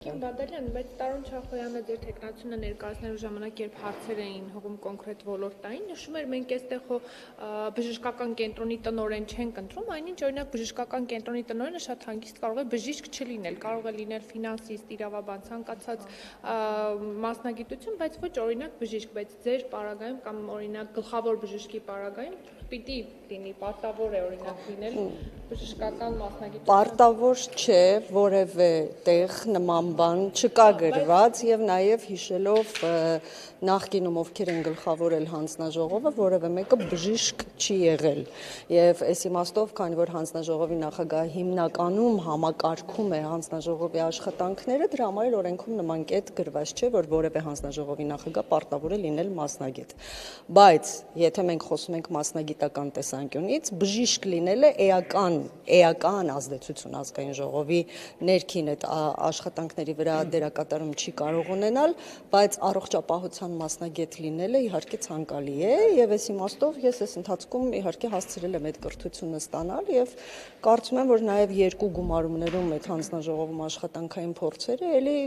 Բադալյան, բայց Տարոն Չախոյանը ձեր թեկնածությունը ներկայացնելու ժամանակ, երբ հարցեր էին հողում կոնկրետ ոլորտային, նշում էր, մենք այստեղ բժշկական կենտրոնի տնօրեն չենք ընտրում, այնինչ օրինակ բժշկական կենտրոնի տնօրենը շատ հանգիստ կարող է բժիշկ չլինել, կարող է լինել ֆինանսիստ, իրավաբան, ցանկացած մասնագիտություն, բայց ոչ օրինակ բժիշկ, բայց ձեր պարագայում կամ օրինակ գլխավոր բժշկի պարագայում պիտի լինի, պարտավոր է օրինակ լինել բժշկական մասնագիտություն։ Պարտավոր չէ, որևէ տեղ նման բան չկա գրված եւ նաեւ հիշելով նախկինում ովքեր են գլխավորել հանձնաժողովը, որևէ մեկը բժիշկ չի եղել եւ այս իմաստով, քանի որ հանձնաժողովի նախագահը հիմնականում համակարգում է հանձնաժողովի աշխատանքները, դրա համար օրենքում նման կետ գրված չէ, որ որևէ հանձնաժողովի նախագահ պարտավոր է լինել մասնագետ։ Բայց եթե մենք խոսում ենք մասնագիտական տեսանկյունից, բժիշկ լինելը էական ազդեցություն ազգային ժողովի ներքին այդ աշխատանքների վրա դերակատարում չի կարող ունենալ, բայց առողջապահության մասնագետ լինելը իհարկե ցանկալի է եւ այս իմաստով ես այս ընթացքում իհարկե հասցրել եմ այդ կրթությունը ստանալ եւ կարծում եմ, որ նաեւ երկու գումարումներում այդ հանձնաժողովում աշխատանքային փորձերը էլի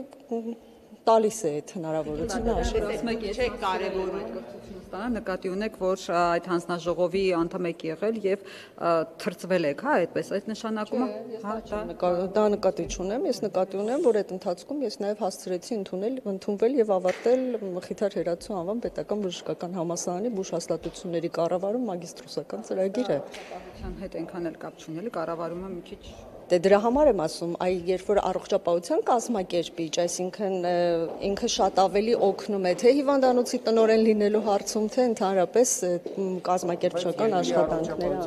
տալիս է այդ հնարավորությունը նկատի ունեք, որ այդ հանձնաժողովի անդամ եք եղել եւ թրծվել եք, հա, այդպես այդ նշանակում դա նկատի չունեմ, ես նկատի ունեմ, որ այդ ընթացքում ես նաեւ հասցրեցի ընդունվել եւ ավարտել Մխիթար Հերացու անվան պետական բժշկական համալսարանի բուժհաստատությունների կառավարում մագիստրոսական ծրագիրը հետ այնքան էլ կապ չունի, կառավարումը մի քիչ Դրա համար եմ ասում, երբ որ առողջապահության կազմակերպիչ, այսինքն ինքը շատ ավելի օգնում է թե հիվանդանոցի տնօրեն լինելու հարցում, թե ընդհանրապես կազմակերպչական աշխատանքները